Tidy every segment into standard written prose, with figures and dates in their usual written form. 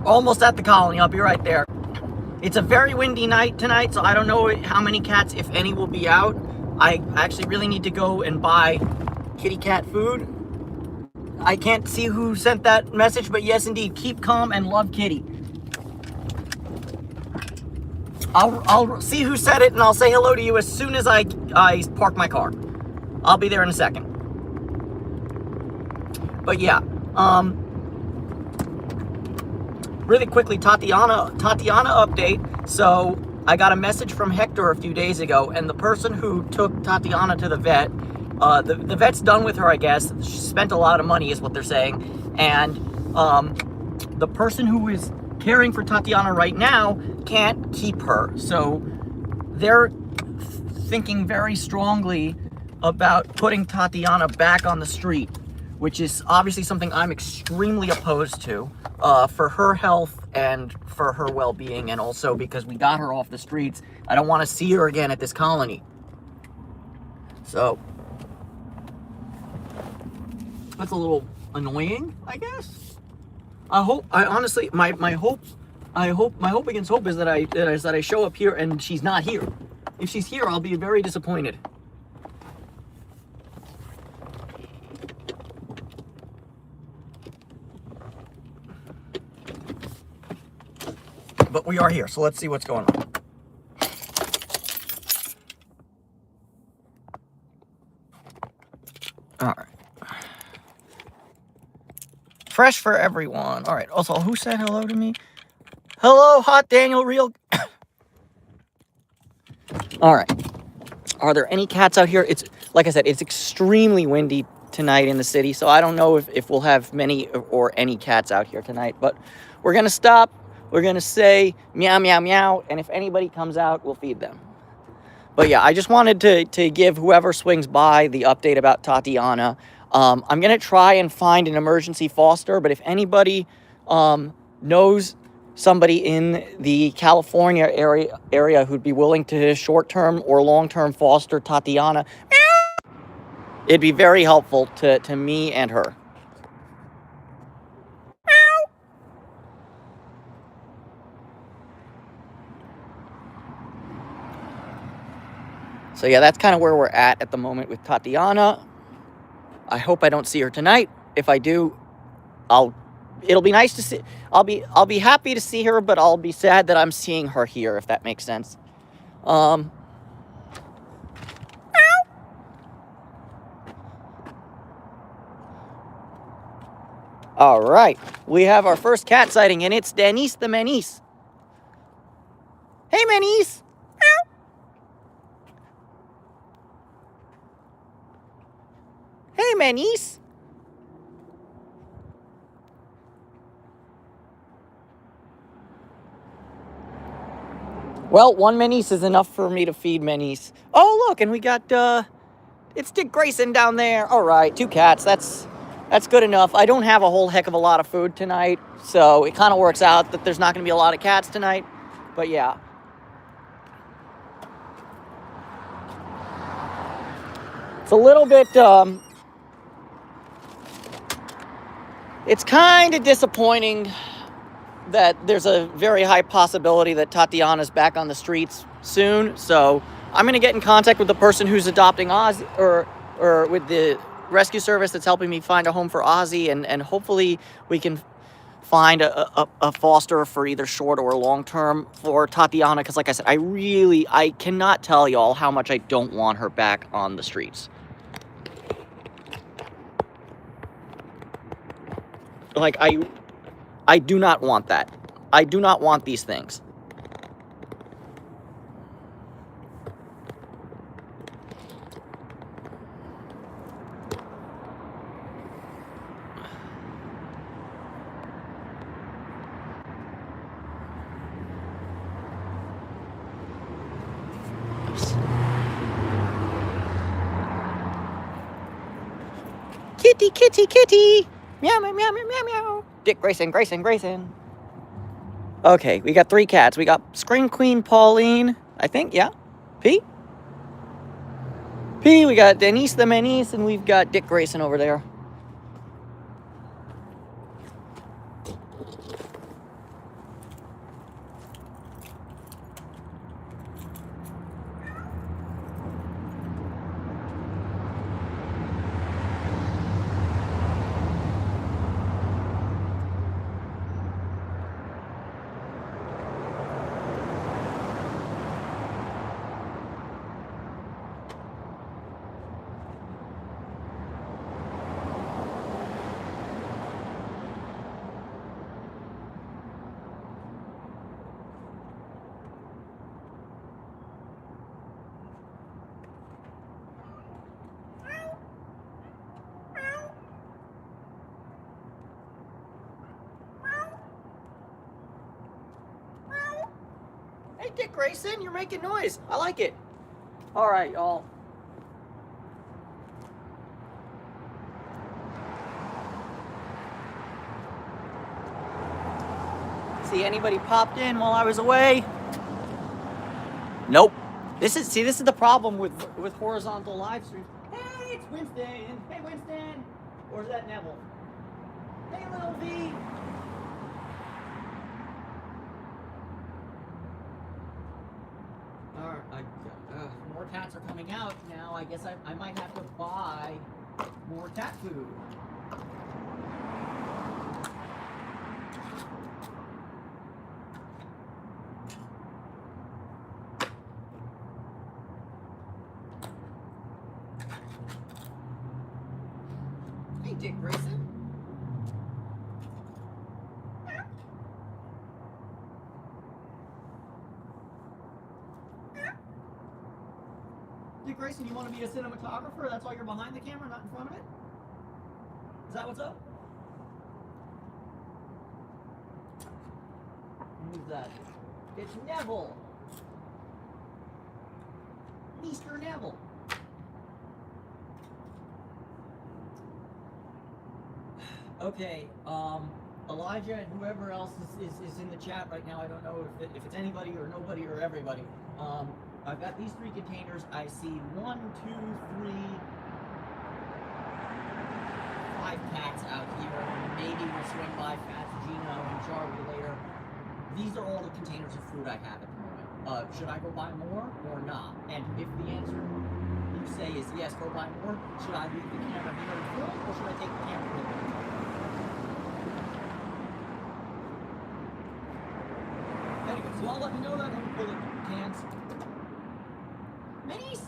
Almost at the colony. I'll be right there. It's a very windy night tonight, so I don't know how many cats, if any, will be out. I actually really need to go and buy kitty cat food. I can't see who sent that message, but yes, indeed, keep calm and love kitty. I'll see who said it, and I'll say hello to you as soon as I park my car. I'll be there in a second. But yeah, really quickly, Tatiana update. So I got a message from Hector a few days ago, and the person who took Tatiana to the vet, the vet's done with her, I guess. She spent a lot of money, is what they're saying. And the person who is caring for Tatiana right now can't keep her. So they're thinking very strongly about putting Tatiana back on the street, which is obviously something I'm extremely opposed to, for her health and for her well-being, and also because we got her off the streets. I don't want to see her again at this colony. So that's a little annoying, I guess. I honestly, my hope against hope is that I show up here and she's not here. If she's here, I'll be very disappointed. But we are here, so let's see what's going on. All right. Fresh for everyone. All right. Also, who said hello to me? Hello, Hot Daniel Real. All right. Are there any cats out here? It's, like I said, it's extremely windy tonight in the city, so I don't know if we'll have many or any cats out here tonight, but we're going to stop. We're going to say meow, meow, meow, and if anybody comes out, we'll feed them. But yeah, I just wanted to give whoever swings by the update about Tatiana. I'm going to try and find an emergency foster, but if anybody knows somebody in the California area who'd be willing to short-term or long-term foster Tatiana, it'd be very helpful to me and her. So yeah, that's kind of where we're at the moment with Tatiana. I hope I don't see her tonight. If I do, it'll be nice to see. I'll be happy to see her, but I'll be sad that I'm seeing her here, if that makes sense. All right, we have our first cat sighting, and it's Denise the Menace. Hey, Menace. Hey, Menace. Well, one Menace is enough for me to feed Menace. Oh, look, and we got, it's Dick Grayson down there. All right, 2 cats. That's good enough. I don't have a whole heck of a lot of food tonight, so it kind of works out that there's not going to be a lot of cats tonight. But yeah. It's a little bit, it's kind of disappointing that there's a very high possibility that Tatiana's back on the streets soon. So I'm going to get in contact with the person who's adopting Ozzy, or with the rescue service that's helping me find a home for Ozzy, and hopefully we can find a foster for either short or long term for Tatiana, because like I said, I cannot tell y'all how much I don't want her back on the streets. Like, I do not want that. I do not want these things. Kitty, kitty, kitty. Meow, meow, meow, meow, meow, meow. Dick Grayson, Grayson, Grayson. Okay, we got 3 cats. We got Scream Queen Pauline, I think, yeah. P, we got Denise the Menace, and we've got Dick Grayson over there. Hey, Dick Grayson, you're making noise. I like it. All right, y'all. See anybody popped in while I was away? Nope. This is the problem with horizontal live streams. Hey, it's Winston. Hey, Winston. Or is that Neville? Hey, little V. All right, more cats are coming out now. I guess I might have to buy more cat food. Hey, Dick Grayson. Dick Grayson, you want to be a cinematographer? That's why you're behind the camera, not in front of it? Is that what's up? Who's that? It's Neville. Mr. Neville. Okay, Elijah and whoever else is in the chat right now, I don't know if it's anybody or nobody or everybody. I've got these 3 containers. I see 1, 2, 3, 5 cats out here. Maybe we'll swing by Fats, Gino, and Charlie later. These are all the containers of food I have at the moment. Should I go buy more or not? And if the answer you say is yes, go buy more, should I leave the camera here and film, or should I take the camera with me? Anyway, so y'all let me know that when we pull the cans. Minis?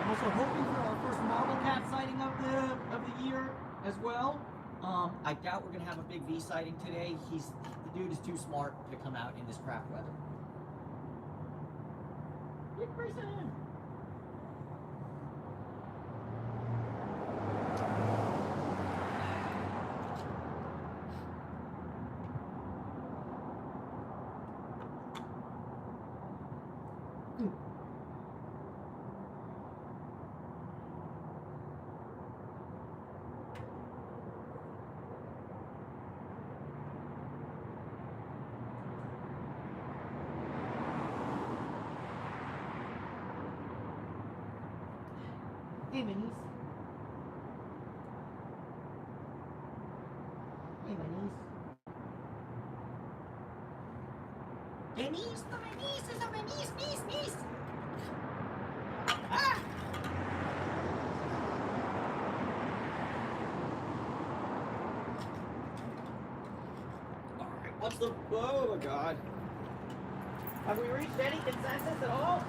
I'm also hoping for our first marble cat sighting of the year as well. I doubt we're gonna have a big V sighting today. The dude is too smart to come out in this crap weather. Get Grayson. Hey, minis. Hey, minis. Minis, the minis, is a minis. Ah! All right, what's the? Oh my God. Have we reached any consensus at all?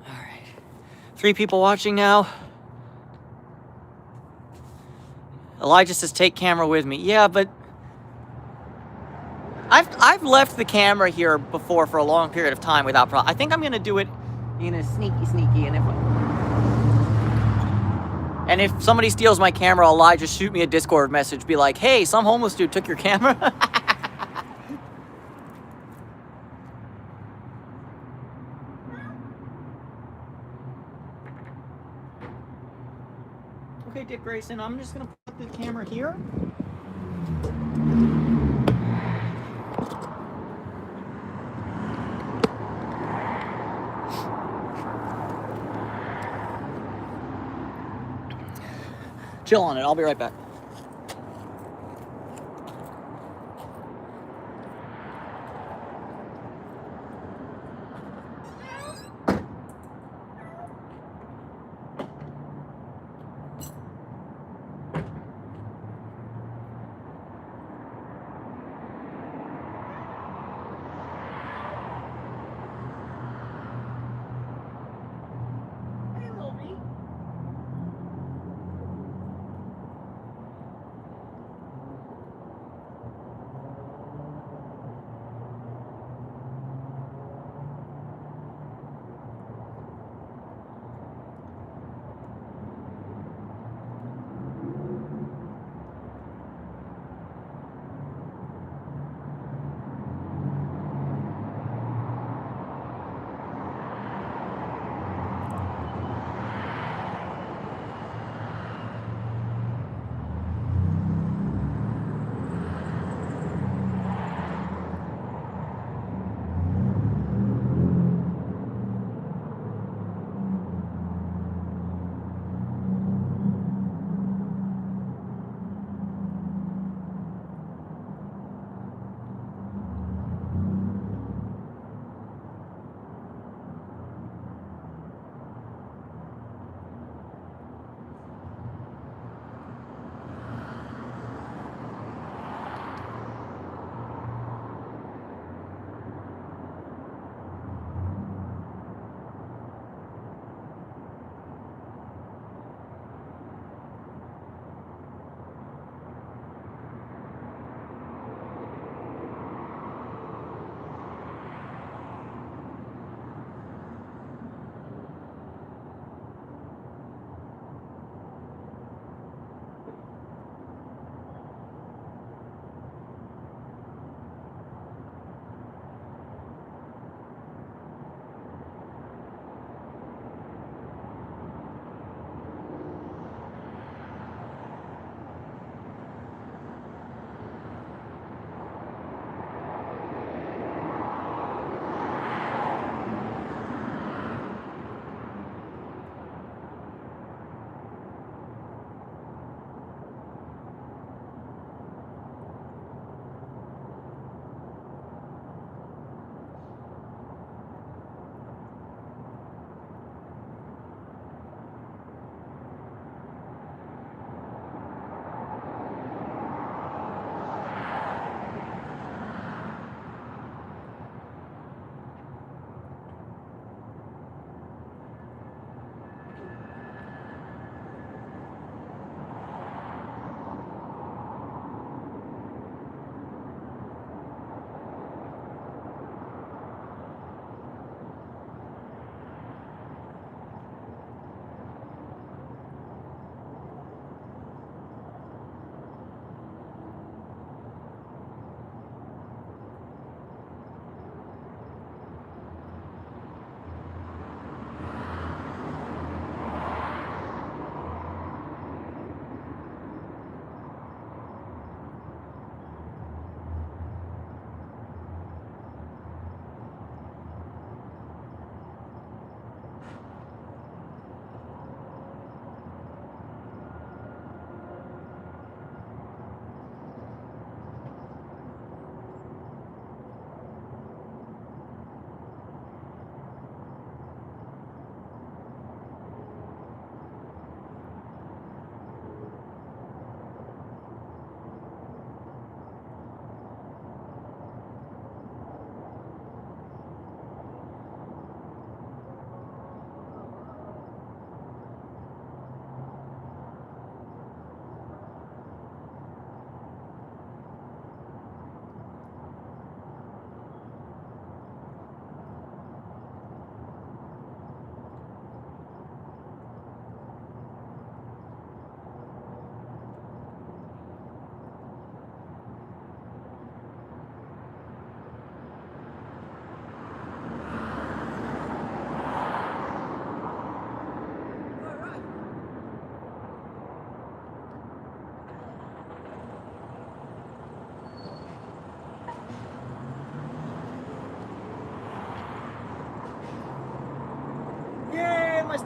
All right, 3 people watching now. Elijah says, take camera with me. Yeah, but I've left the camera here before for a long period of time without problem. I think I'm gonna do it in a sneaky, and if somebody steals my camera, Elijah, shoot me a Discord message, be like, hey, some homeless dude took your camera. Okay, Dick Grayson, I'm just gonna put the camera here. Chill on it, I'll be right back.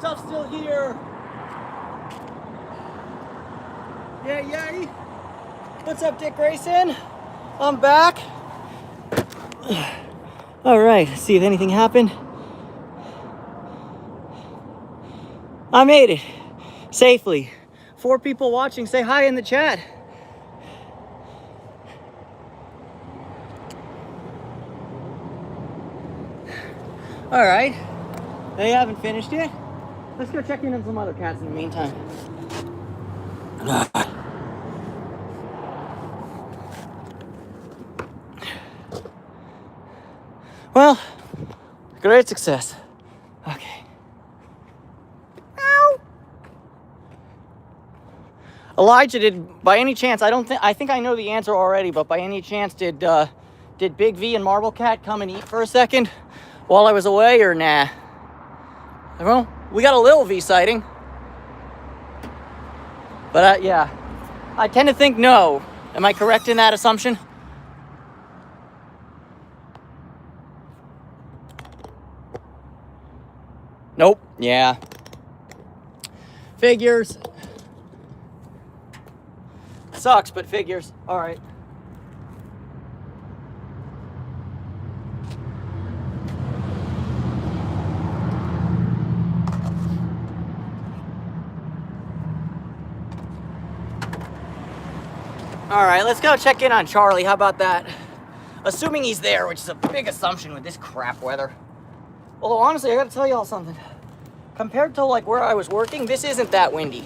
stuff still here. Yay. What's up, Dick Grayson? I'm back. All right, see if anything happened. I made it safely. 4 people watching. Say hi in the chat. All right, they haven't finished yet. Let's go check in on some other cats in the meantime. Well, great success. Okay. Ow. Elijah, did by any chance, I think I know the answer already, but by any chance did Big V and Marble Cat come and eat for a second while I was away, or nah? Well, we got a little V sighting. But yeah, I tend to think no. Am I correct in that assumption? Nope. Yeah. Figures. Sucks, but figures. All right. All right, let's go check in on Charlie. How about that? Assuming he's there, which is a big assumption with this crap weather. Although, honestly, I gotta tell y'all something. Compared to, like, where I was working, this isn't that windy.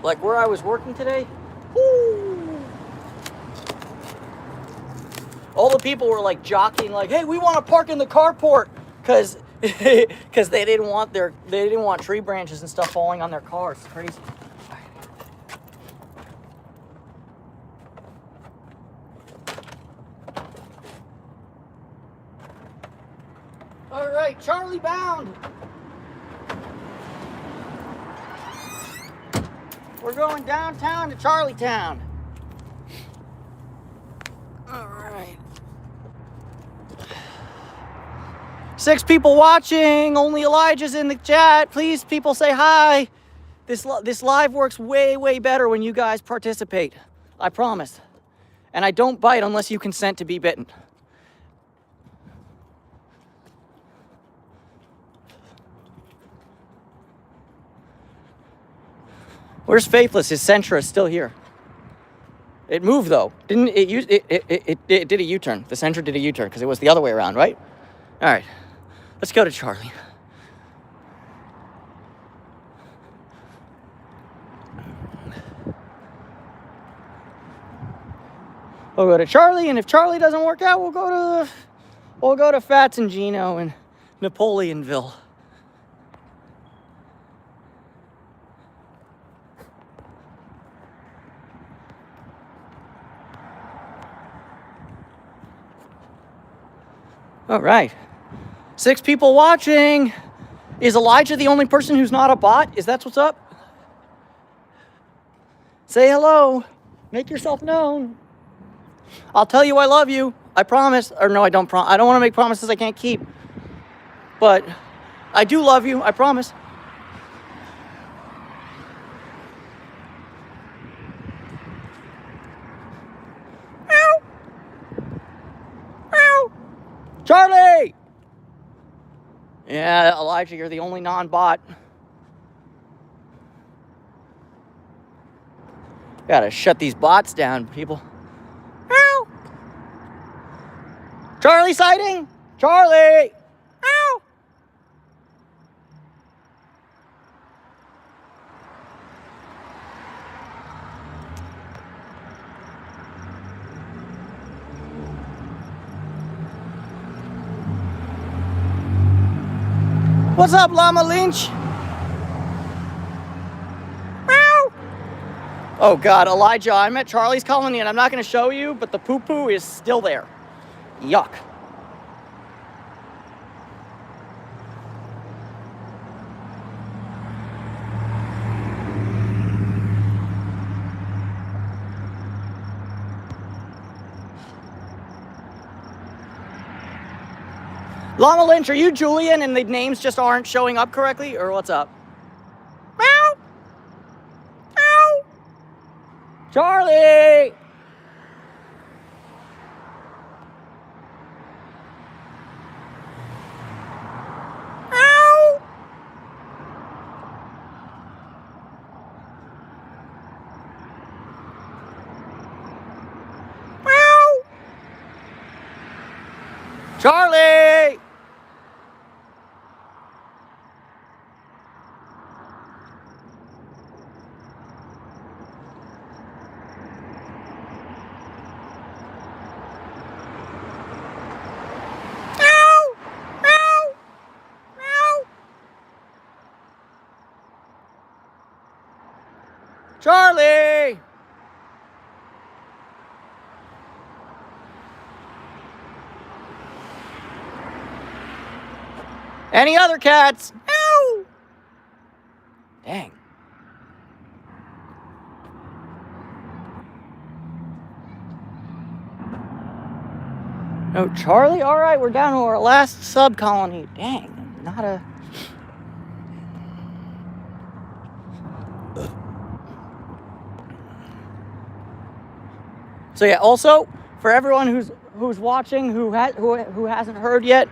Like, where I was working today, whoo! All the people were, like, jockeying, like, hey, we want to park in the carport, because they didn't want tree branches and stuff falling on their cars. It's crazy. All right, Charlie bound. We're going downtown to Charlietown. All right. 6 people watching. Only Elijah's in the chat. Please, people, say hi. This live works way better when you guys participate. I promise. And I don't bite unless you consent to be bitten. Where's Faithless? His Sentra is still here. It moved though, didn't it? It did a U-turn. The Sentra did a U-turn because it was the other way around, right? All right, let's go to Charlie. We'll go to Charlie, and if Charlie doesn't work out, we'll go to Fats and Gino and Napoleonville. All right, 6 people watching. Is Elijah the only person who's not a bot? Is that what's up? Say hello. Make yourself known. I'll tell you I love you. I promise. Or no, I don't want to make promises I can't keep. But I do love you. I promise. Ow. Ow. Charlie! Yeah, Elijah, you're the only non-bot. Gotta shut these bots down, people. Ow! Charlie sighting! Charlie! Ow! What's up, Llama Lynch? Meow. Oh God, Elijah, I'm at Charlie's colony and I'm not gonna show you, but the poo-poo is still there. Yuck. Llama Lynch, are you Julian and the names just aren't showing up correctly, or what's up? Meow! Meow! Charlie! Meow! Meow! Charlie! Charlie! Any other cats? Ow! Dang. No, Charlie? All right, we're down to our last sub-colony. Dang, not a... So yeah, also, for everyone who's watching, who hasn't heard yet,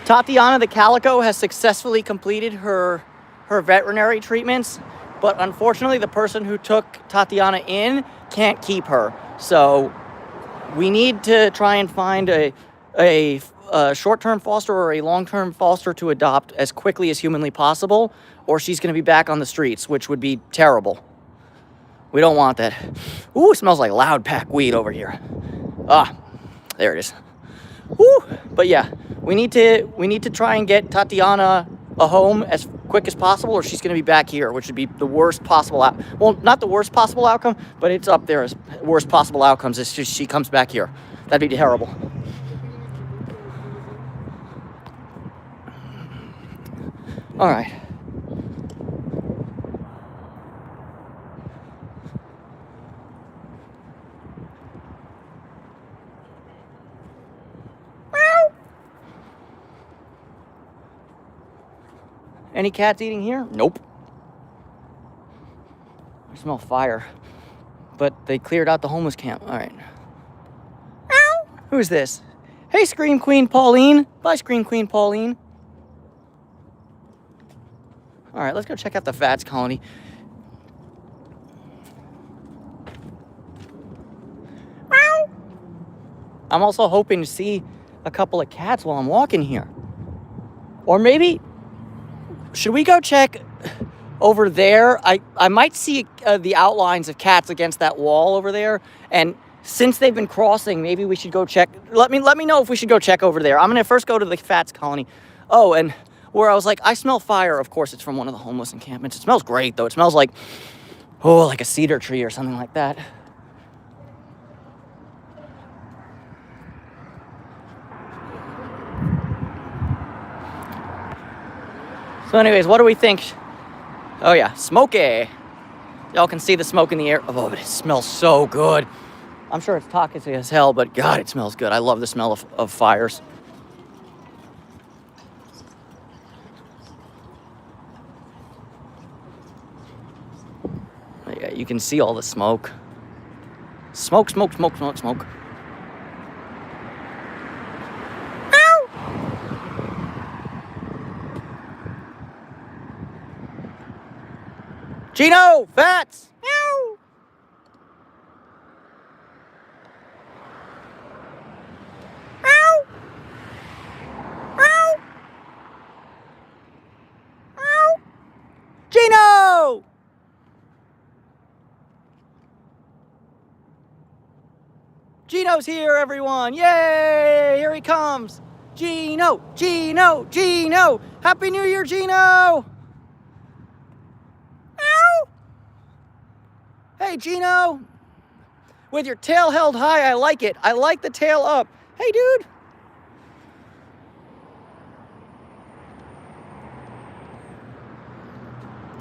Tatiana the Calico has successfully completed her veterinary treatments, but unfortunately the person who took Tatiana in can't keep her. So we need to try and find a short-term foster or a long-term foster to adopt as quickly as humanly possible, or she's going to be back on the streets, which would be terrible. We don't want that. Ooh, it smells like loud pack weed over here. Ah, there it is. Woo! But yeah, we need to try and get Tatiana a home as quick as possible, or she's going to be back here, which would be the worst possible well, not the worst possible outcome, but it's up there as worst possible outcomes if she comes back here. That'd be terrible. All right. Any cats eating here? Nope. I smell fire. But they cleared out the homeless camp. All right. Meow. Who's this? Hey, Scream Queen Pauline. Bye, Scream Queen Pauline. All right, let's go check out the Fats colony. Meow. I'm also hoping to see a couple of cats while I'm walking here. Or maybe... should we go check over there? I might see the outlines of cats against that wall over there. And since they've been crossing, maybe we should go check. Let me know if we should go check over there. I'm going to first go to the Fats colony. Oh, and where I was like, I smell fire. Of course, it's from one of the homeless encampments. It smells great, though. It smells like, oh, like a cedar tree or something like that. So anyways, what do we think? Oh yeah, smoky. Y'all can see the smoke in the air. Oh, but it smells so good. I'm sure it's toxic as hell, but God, it smells good. I love the smell of fires. Yeah, you can see all the smoke. Smoke, smoke, smoke, smoke, smoke. Gino, Fats! Meow! Meow! Meow! Meow! Gino! Gino's here, everyone! Yay! Here he comes! Gino! Gino! Gino! Happy New Year, Gino! Hey, Gino! With your tail held high, I like it. I like the tail up. Hey, dude!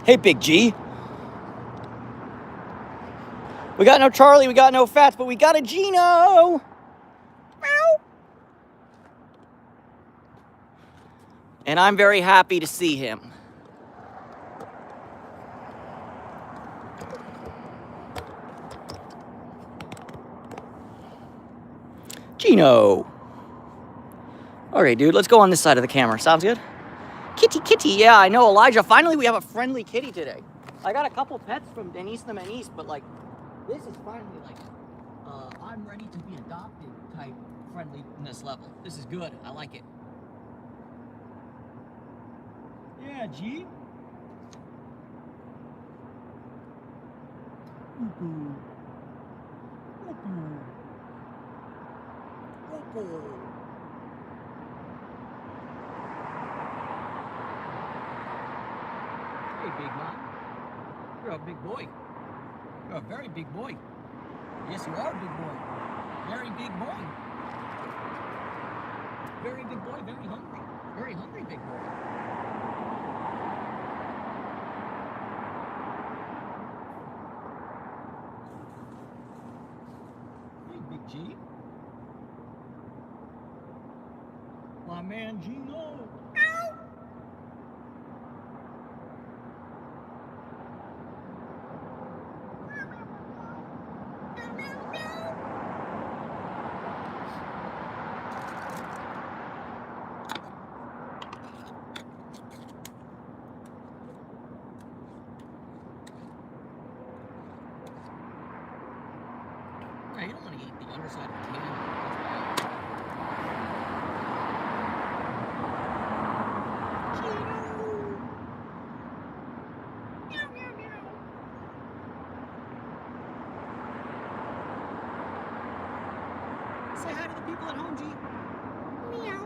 Hey, Big G. We got no Charlie, we got no Fats, but we got a Gino! And I'm very happy to see him. Gino. Okay, dude, let's go on this side of the camera. Sounds good? Kitty, kitty. Yeah, I know, Elijah. Finally, we have a friendly kitty today. I got a couple pets from Denise the Menace, but, like, this is finally, like, I'm ready to be adopted type friendliness level. This is good. I like it. Yeah, G. Ooh. Hey, big man. You're a big boy. You're a very big boy. Yes, you are a big boy. Very big boy. Very big boy, very hungry. Very hungry big boy. Hey, Big G. My man Gino. Ow! You don't want to eat the underside of the can. Say hi to the people at home, G. Meow.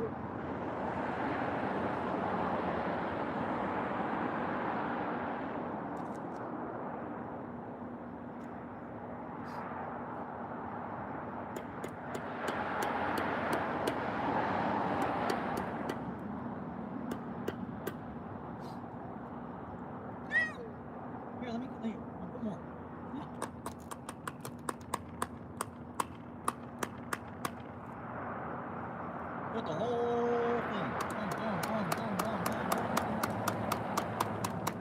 Here, let me put more. Yeah. Put the whole thing.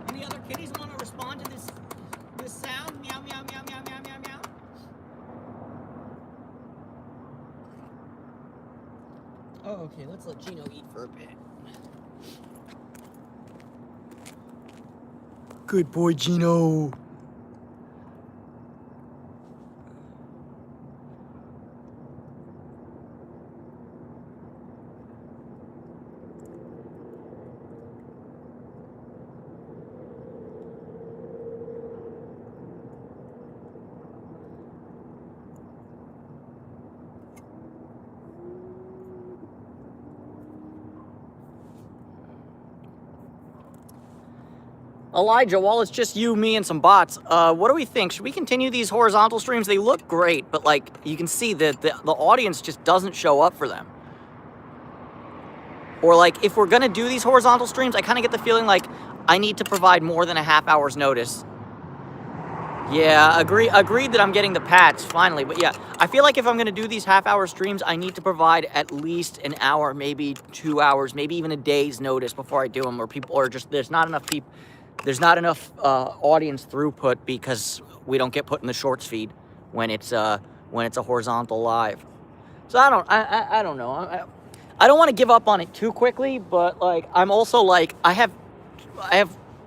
Any other kitties want to respond to this sound? Meow, meow, meow, meow, meow, meow, meow. Oh, okay. Let's let Gino eat for a bit. Good boy, Gino. Elijah, while it's just you, me, and some bots, what do we think? Should we continue these horizontal streams? They look great, but, like, you can see that the audience just doesn't show up for them. Or, like, if we're going to do these horizontal streams, I kind of get the feeling like I need to provide more than a half hour's notice. Yeah, agreed that I'm getting the pats, finally. But, yeah, I feel like if I'm going to do these half-hour streams, I need to provide at least an hour, maybe 2 hours, maybe even a day's notice before I do them, or people are just, there's not enough people. There's not enough audience throughput because we don't get put in the shorts feed when it's a horizontal live. So I don't know. I don't want to give up on it too quickly, but, like, I'm also, like, I have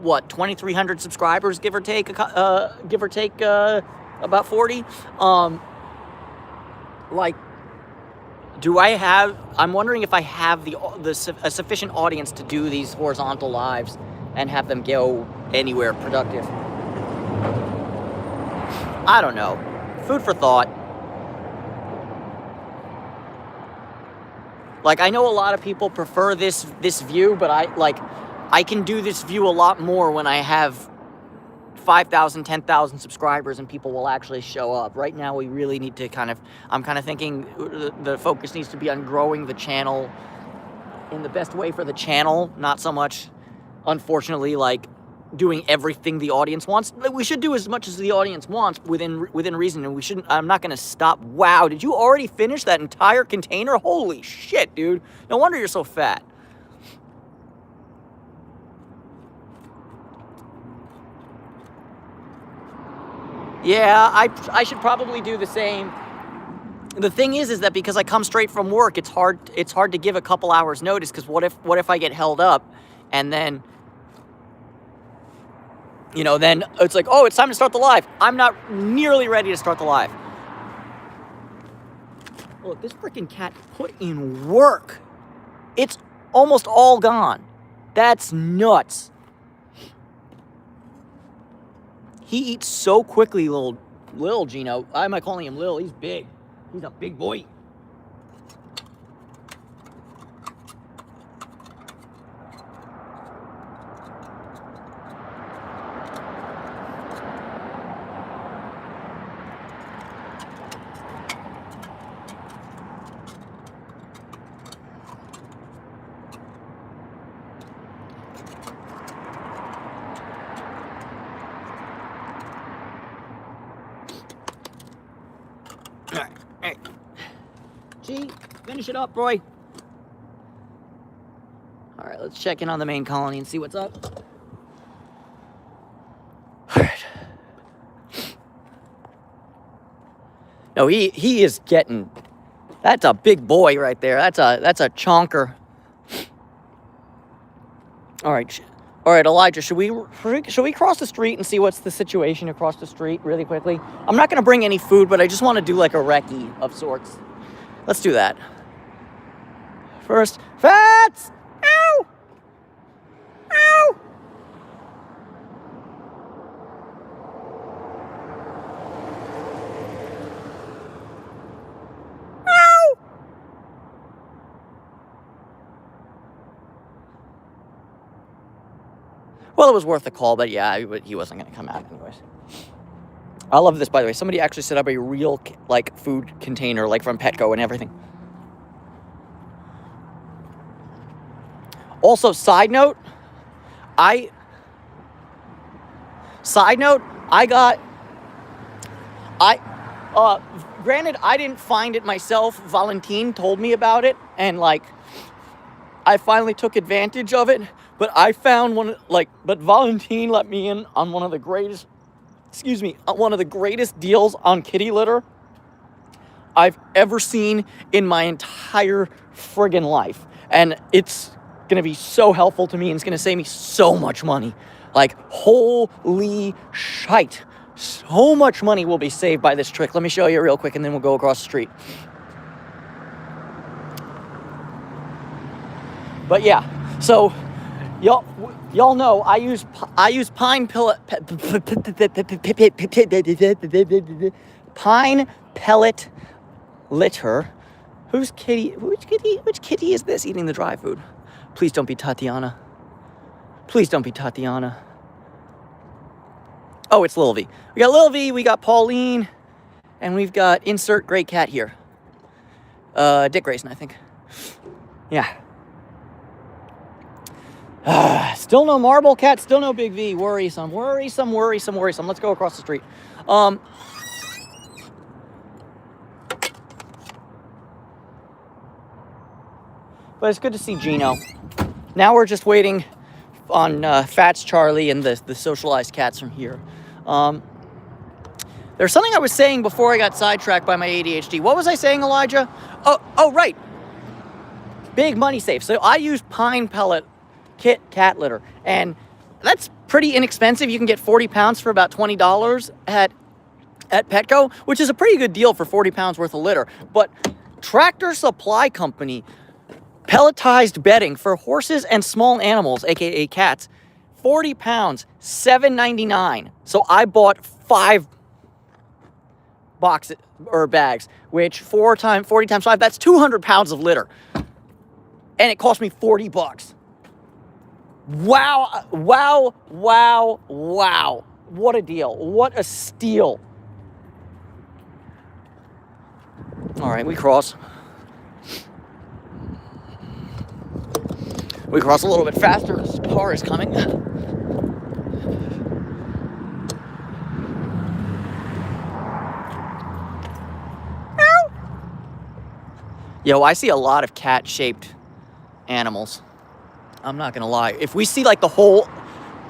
what, 2,300 subscribers, give or take about 40. Like, I'm wondering if I have a sufficient audience to do these horizontal lives and have them go anywhere productive. I don't know. Food for thought. Like, I know a lot of people prefer this view, but I can do this view a lot more when I have 5,000, 10,000 subscribers and people will actually show up. Right now, we really need to I'm kind of thinking the focus needs to be on growing the channel in the best way for the channel, not so much, unfortunately, like, doing everything the audience wants. We should do as much as the audience wants within reason, and we shouldn't. I'm not gonna stop. Wow, did you already finish that entire container? Holy shit, dude! No wonder you're so fat. Yeah, I should probably do the same. The thing is that because I come straight from work, it's hard to give a couple hours notice, because what if I get held up, and then, you know, then it's like, oh, it's time to start the live. I'm not nearly ready to start the live. Look, this freaking cat put in work. It's almost all gone. That's nuts. He eats so quickly, little Gino. Why am I calling him Lil? He's big. He's a big boy. All right. G, finish it up, boy. All right, let's check in on the main colony and see what's up. All right. No, he is getting. That's a big boy right there. That's a chonker. All right, Elijah. Should we cross the street and see what's the situation across the street really quickly? I'm not gonna bring any food, but I just want to do like a recce of sorts. Let's do that. First, Fats! Ow! Ow! Ow! Well, it was worth a call, but yeah, he wasn't going to come out anyways. I love this, by the way. Somebody actually set up a real, like, food container, like, from Petco and everything. Also, side note, granted, I didn't find it myself. Valentine told me about it, and, like, I finally took advantage of it, but I found but Valentine let me in on one of the greatest deals on kitty litter I've ever seen in my entire friggin' life. And it's gonna be so helpful to me, and it's gonna save me so much money. Like, holy shite. So much money will be saved by this trick. Let me show you real quick, and then we'll go across the street. But yeah, so y'all know I use pine pellet litter. Which kitty is this eating the dry food? Please don't be Tatiana. Please don't be Tatiana. Oh, it's Lil V. We got Lil V, we got Pauline, and we've got insert gray cat here. Dick Grayson, I think. Yeah. Still no Marble Cat, still no Big V. Worrisome. Let's go across the street. But it's good to see Gino. Now we're just waiting on Fats Charlie and the socialized cats from here. There's something I was saying before I got sidetracked by my ADHD. What was I saying, Elijah? Oh, right. Big money save. So I use pine pellet cat litter, and that's pretty inexpensive. You can get 40 pounds for about $20 at Petco, which is a pretty good deal for 40 pounds worth of litter. But Tractor Supply Company pelletized bedding for horses and small animals, aka cats, 40 pounds, $7.99. So I bought 5 boxes or bags, which 40 times 5, that's 200 pounds of litter, and it cost me $40. Wow. What a deal. What a steal. All right, we cross. We cross a little bit faster. This car is coming. Yo, I see a lot of cat-shaped animals. I'm not gonna lie. If we see like the whole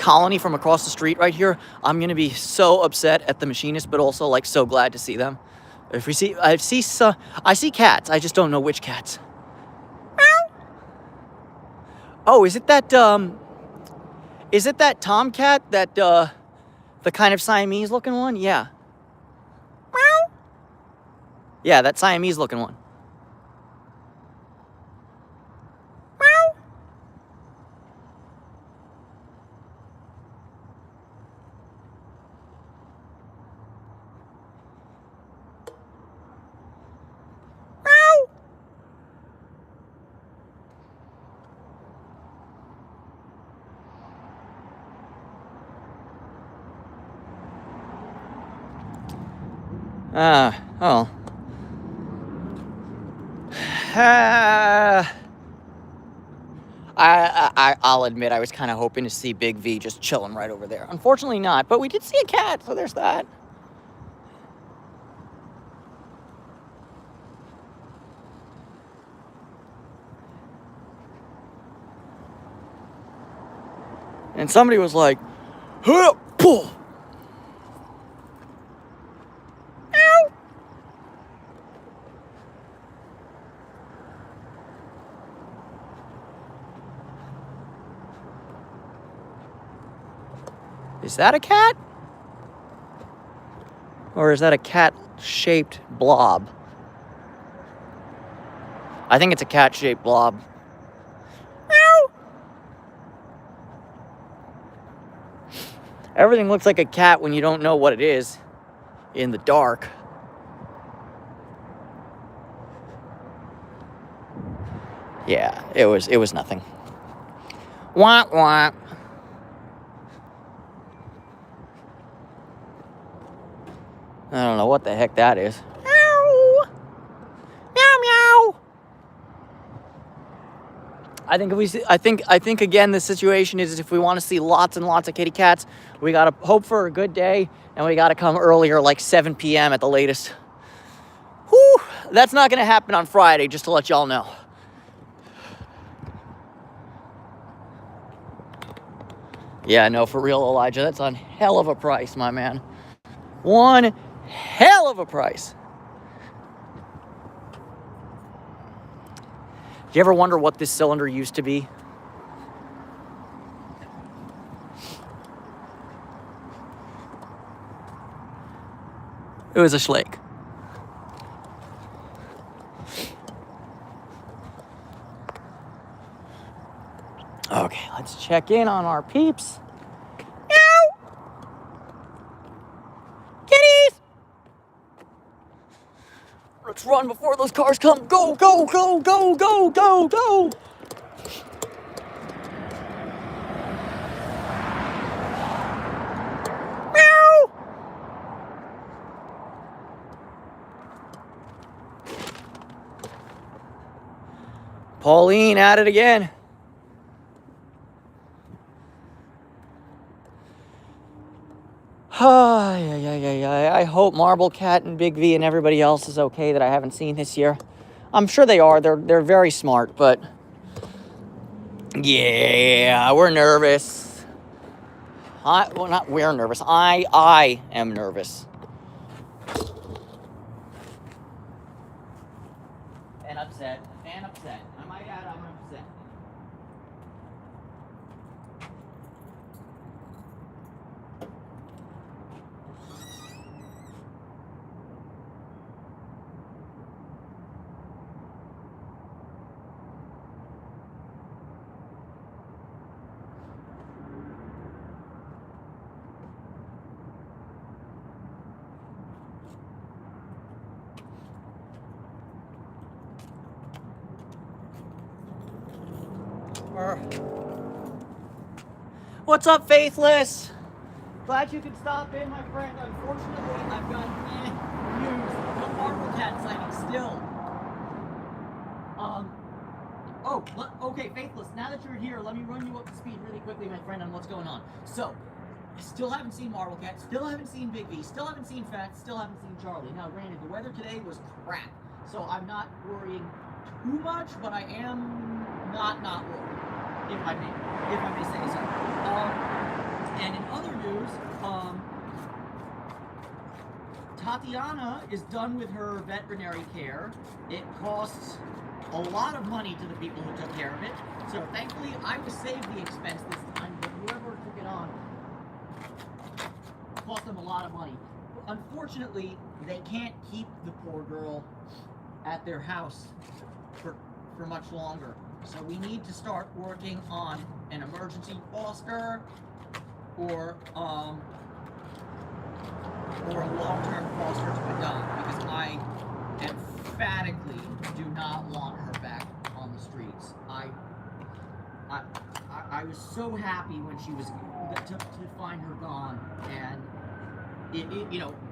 colony from across the street right here, I'm gonna be so upset at the machinist, but also like so glad to see them. If we see, I see cats. I just don't know which cats. Oh, is it that tomcat, that the kind of Siamese looking one? Yeah. Yeah, that Siamese looking one. Oh. I'll admit I was kind of hoping to see Big V just chilling right over there. Unfortunately not, but we did see a cat, so there's that. And somebody was like, huh, pull. Is that a cat? Or is that a cat-shaped blob? I think it's a cat-shaped blob. Everything looks like a cat when you don't know what it is in the dark. Yeah, it was nothing. Wah, wah. I don't know what the heck that is. Meow. Meow, meow. I think again the situation is if we want to see lots and lots of kitty cats, we got to hope for a good day and we got to come earlier, like 7 p.m. at the latest. Whew, that's not going to happen on Friday, just to let y'all know. Yeah, no, for real, Elijah, that's a hell of a price, my man. One hell of a price. Do you ever wonder what this cylinder used to be? It was a Schlake. Okay, let's check in on our peeps. Meow! Kitties! Let's run before those cars come. Go, go, go, go, go, go, go! Meow! Pauline at it again. I hope Marble Cat and Big V and everybody else is okay that I haven't seen this year. I'm sure they are. They're very smart, but yeah, we're nervous. Well, not we're nervous. I am nervous. And upset. And upset. I might add, I'm upset. What's up, Faithless? Glad you could stop in, my friend. Unfortunately, I've got news. No Marble Cat sighting still. Okay, Faithless, now that you're here, let me run you up to speed really quickly, my friend, on what's going on. So, I still haven't seen Marble Cat, still haven't seen Big V, still haven't seen Fat, still haven't seen Charlie. Now, granted, the weather today was crap, so I'm not worrying too much, but I am not worried, if I may say so. Tatiana is done with her veterinary care. It costs a lot of money to the people who took care of it. So thankfully, I was saved the expense this time, but whoever took it on cost them a lot of money. Unfortunately, they can't keep the poor girl at their house for much longer. So we need to start working on an emergency foster or a long-term foster to adopt, because I emphatically do not want her back on the streets. I was so happy when she was to find her gone, and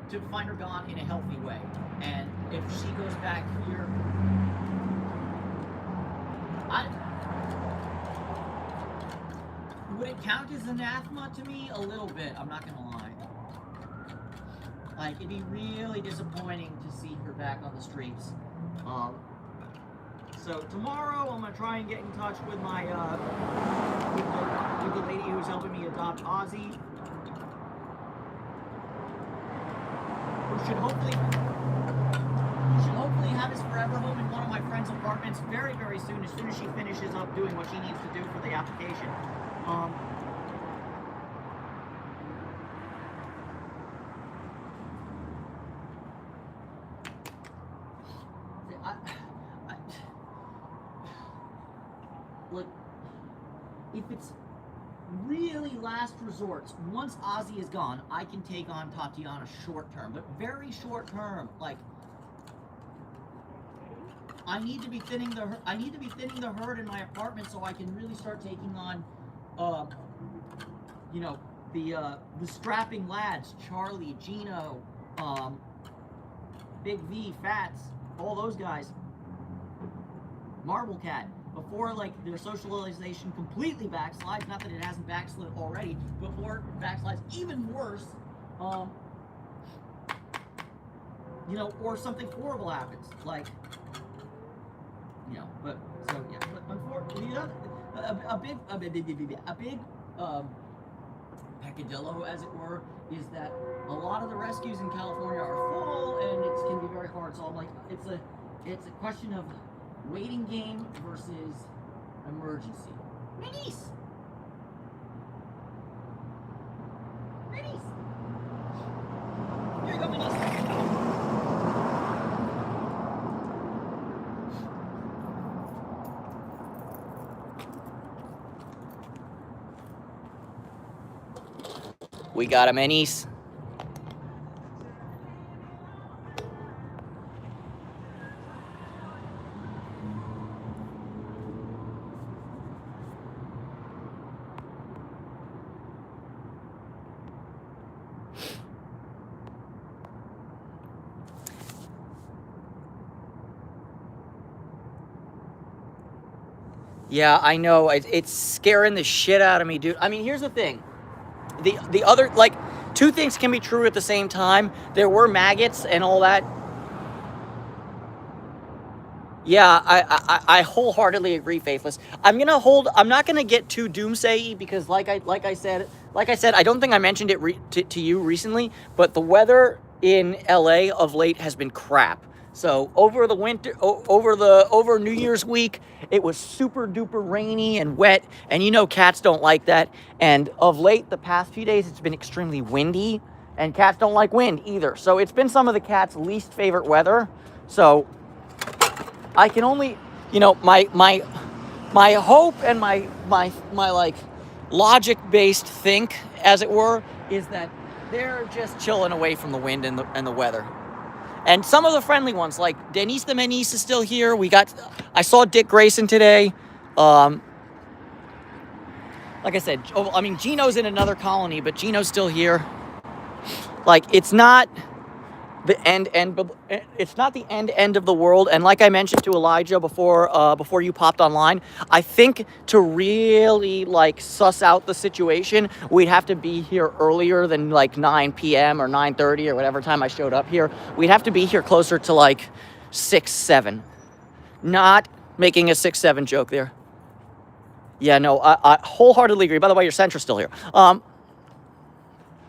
to find her gone in a healthy way. And if she goes back here, would it count as anathema to me? A little bit, I'm not gonna lie. Like, it'd be really disappointing to see her back on the streets. So tomorrow I'm gonna try and get in touch with my with the lady who's helping me adopt Ozzy. Who should hopefully have his forever home in one of my friend's apartments very, very soon, as she finishes up doing what she needs to do for the application. Look, if it's really last resort, once Ozzy is gone, I can take on Tatiana short term, but very short term. Like, I need to be thinning the herd in my apartment so I can really start taking on, the strapping lads, Charlie, Gino, Big V, Fats, all those guys, Marble Cat. Before, like, their socialization completely backslides, not that it hasn't backslid already, before it backslides even worse, or something horrible happens, like, but, so, yeah, but unfortunately, a big peccadillo, as it were, is that a lot of the rescues in California are full, and it can be very hard, so I'm like, it's a question of waiting game versus emergency. Minis! Here you go, Minis! We got a Minis. Yeah, I know. It's scaring the shit out of me, dude. I mean, here's the thing. The other, like, two things can be true at the same time. There were maggots and all that. Yeah, I wholeheartedly agree, Faithless. I'm not gonna get too doomsday-y because, like I said, I don't think I mentioned it to you recently, but the weather in LA of late has been crap. So over the winter, over New Year's week, it was super duper rainy and wet, and cats don't like that. And of late, the past few days, it's been extremely windy, and cats don't like wind either. So it's been some of the cats' least favorite weather. So I can only, my hope and my like logic-based think, as it were, is that they're just chilling away from the wind and the weather. And some of the friendly ones, like Denise the Menace is still here. I saw Dick Grayson today. Like I said, Gino's in another colony, but Gino's still here. Like, it's not the end, it's not the end of the world. And like I mentioned to Elijah before you popped online, I think to really like suss out the situation, we'd have to be here earlier than like 9 p.m. or 9:30 or whatever time I showed up here. We'd have to be here closer to like 6, 7. Not making a 6, 7 joke there. Yeah, no, I wholeheartedly agree. By the way, your Sentra's still here.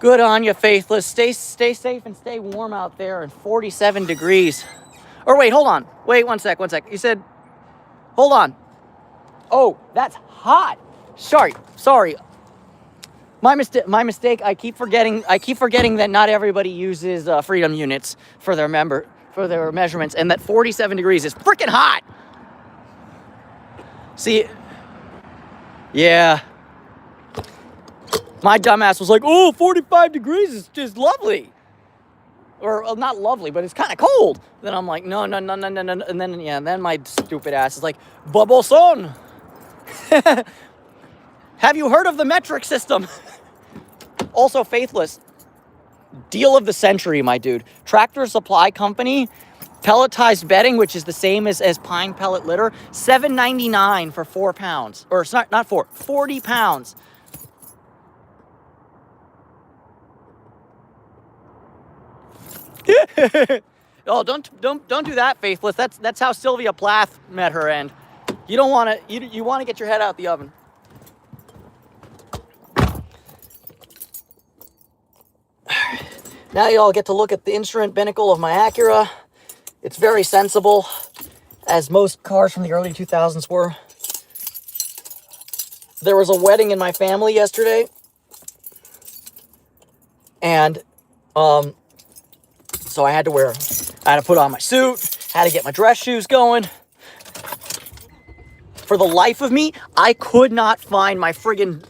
Good on you, Faithless. Stay safe and stay warm out there in 47 degrees. Or wait, hold on. Wait, one sec. You said, hold on. Oh, that's hot. Sorry. My mistake. I keep forgetting that not everybody uses freedom units for their measurements, and that 47 degrees is freaking hot. See, yeah. My dumbass was like, oh, 45 degrees is just lovely. Or, well, not lovely, but it's kind of cold. Then I'm like, no. And then my stupid ass is like, bubble son. Have you heard of the metric system? Also, Faithless. Deal of the century, my dude. Tractor Supply Company, pelletized bedding, which is the same as pine pellet litter, $7.99 for 4 pounds. Or, it's not 40 pounds. Oh, don't do that, Faithless. That's how Sylvia Plath met her end. You don't want to. You want to get your head out the oven. Now you all get to look at the instrument binnacle of my Acura. It's very sensible, as most cars from the early 2000s were. There was a wedding in my family yesterday, and so I had to put on my suit, had to get my dress shoes going. For the life of me, I could not find my friggin'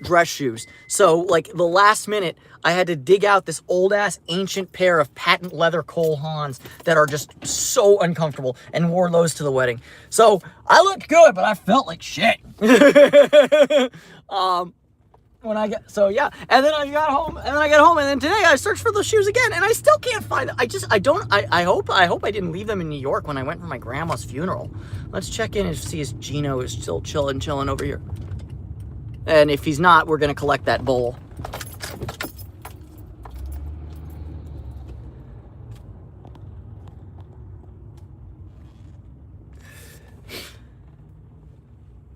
dress shoes. So, like, the last minute, I had to dig out this old-ass ancient pair of patent leather Cole Haans that are just so uncomfortable, and wore those to the wedding. So, I looked good, but I felt like shit. Yeah, and then I got home, and then today I searched for those shoes again, and I still can't find them. I hope I didn't leave them in New York when I went for my grandma's funeral. Let's check in and see if Gino is still chilling over here. And if he's not, we're gonna collect that bowl.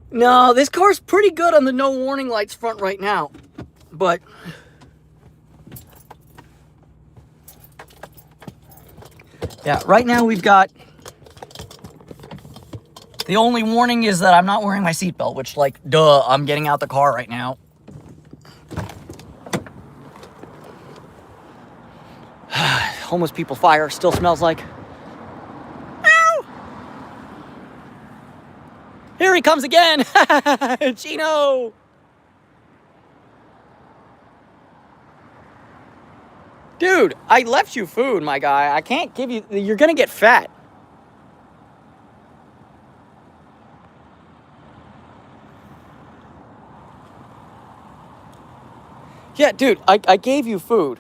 No, this car's pretty good on the no warning lights front right now, but yeah, right now we've got, the only warning is that I'm not wearing my seatbelt, which, like, duh, I'm getting out the car right now. Homeless people fire still smells like. Here he comes again! Chino! Dude, I left you food, my guy. I can't give you... You're gonna get fat. Yeah, dude, I gave you food.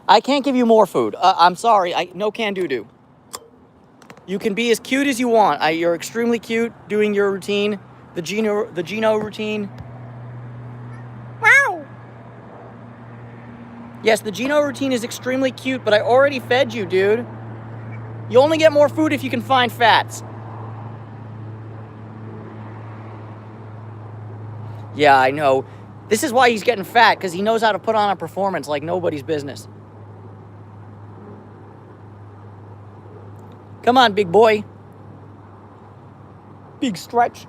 I can't give you more food. I'm sorry. No can-do-do. You can be as cute as you want. You're extremely cute doing your routine, the Gino routine. Wow. Yes, the Gino routine is extremely cute, but I already fed you, dude. You only get more food if you can find fats. Yeah, I know. This is why he's getting fat, because he knows how to put on a performance like nobody's business. Come on, big boy. Big stretch.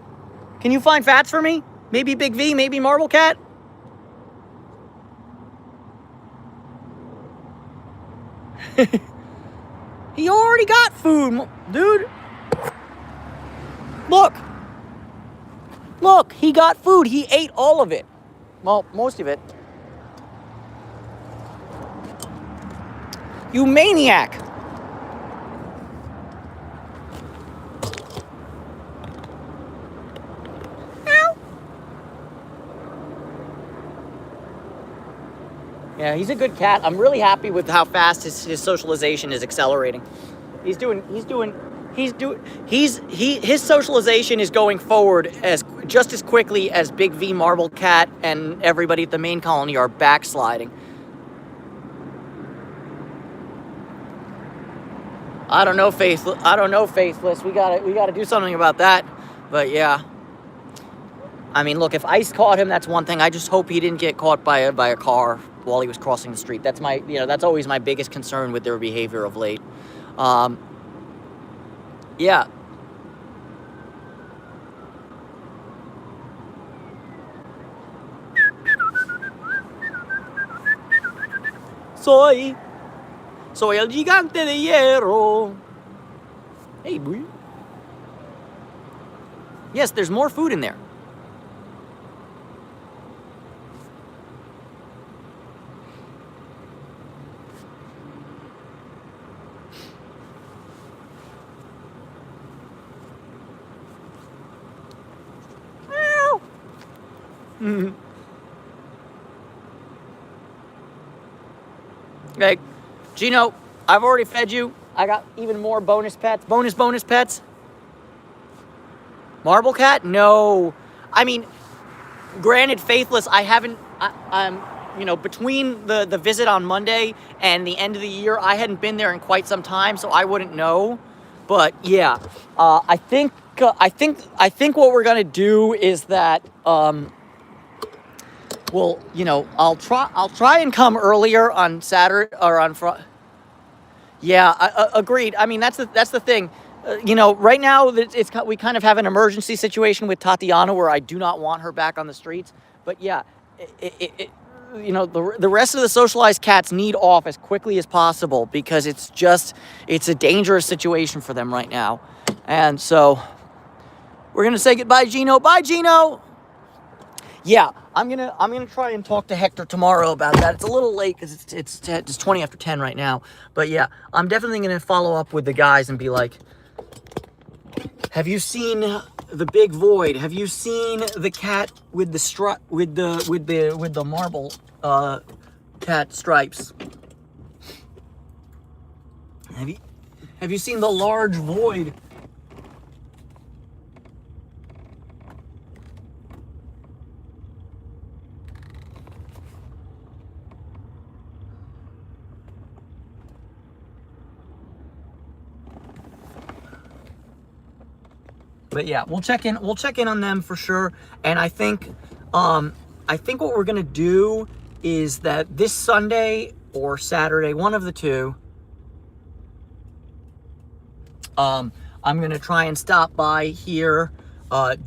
Can you find fats for me? Maybe Big V, maybe Marble Cat? He already got food, dude. Look, he got food. He ate all of it. Well, most of it. You maniac. Yeah, he's a good cat. I'm really happy with how fast his socialization is accelerating. His socialization is going forward just as quickly as Big V, Marble Cat, and everybody at the main colony are backsliding. I don't know, Faithless. We gotta do something about that. But yeah. I mean, look, if ice caught him, that's one thing. I just hope he didn't get caught by a car. while he was crossing the street. That's that's always my biggest concern with their behavior of late. Yeah. Soy el gigante de hierro. Hey, boy. Yes, there's more food in there. Okay, Gino, I've already fed you. I got even more bonus pets. Bonus pets. Marble cat? No. I mean, granted, faithless. I haven't. I'm. Between the visit on Monday and the end of the year, I hadn't been there in quite some time, so I wouldn't know. But yeah, I think what we're gonna do is that. Well, I'll try and come earlier on Saturday or on Friday. Yeah, agreed. I mean, that's the thing. Right now we kind of have an emergency situation with Tatiana where I do not want her back on the streets. But yeah, the rest of the socialized cats need off as quickly as possible because it's a dangerous situation for them right now. And so we're gonna say goodbye, Gino. Bye, Gino. Yeah, I'm gonna try and talk to Hector tomorrow about that. It's a little late because it's 20 after 10 right now. But yeah, I'm definitely gonna follow up with the guys and be like, have you seen the big void? Have you seen the cat with the marble cat stripes? Have you seen the large void? But yeah, we'll check in on them for sure. And I think what we're gonna do is that this Sunday or Saturday, one of the two, I'm gonna try and stop by here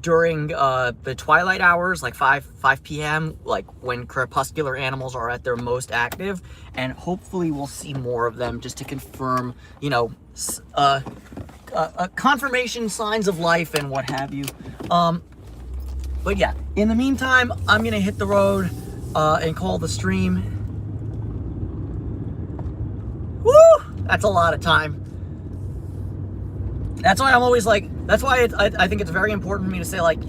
during the twilight hours, like 5 p.m., like when crepuscular animals are at their most active, and hopefully we'll see more of them just to confirm, confirmation signs of life and what have you. But yeah, in the meantime, I'm gonna hit the road and call the stream. Woo! That's a lot of time. That's why I'm always like, that's why I think it's very important for me to say I'm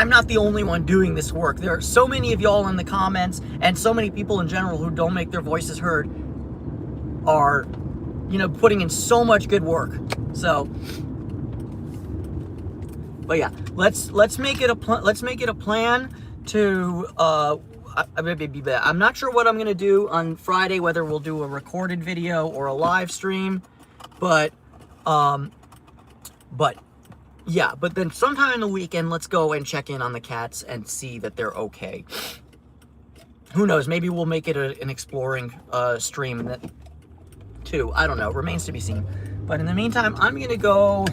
not the only one doing this work. There are so many of y'all in the comments and so many people in general who don't make their voices heard are putting in so much good work. So, but yeah, let's make it a plan to I'm not sure what I'm gonna do on Friday, whether we'll do a recorded video or a live stream, but then sometime in the weekend, let's go and check in on the cats and see that they're okay. Who knows? Maybe we'll make it an exploring stream that too. I don't know. Remains to be seen. But in the meantime, I'm gonna go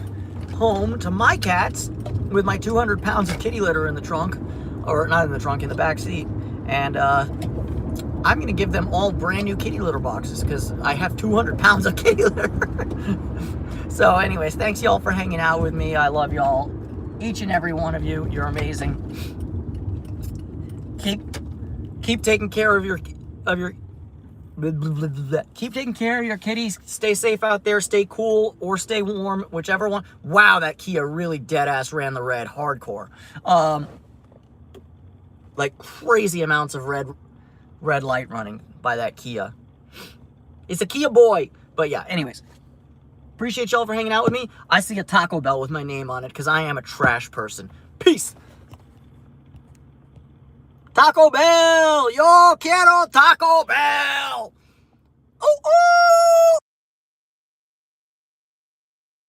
home to my cats with my 200 pounds of kitty litter in the trunk, or not in the trunk, in the back seat, and I'm gonna give them all brand new kitty litter boxes because I have 200 pounds of kitty litter. So anyways, thanks y'all for hanging out with me. I love y'all, each and every one of you. You're amazing. Keep taking care of your keep taking care of your kitties. Stay safe out there. Stay cool or stay warm, whichever one. Wow, that Kia really dead ass ran the red hardcore. Like crazy amounts of red light running by that Kia. It's a Kia boy. But yeah, anyways. Appreciate y'all for hanging out with me. I see a Taco Bell with my name on it because I am a trash person. Peace. Taco Bell. Yo quiero Taco Bell.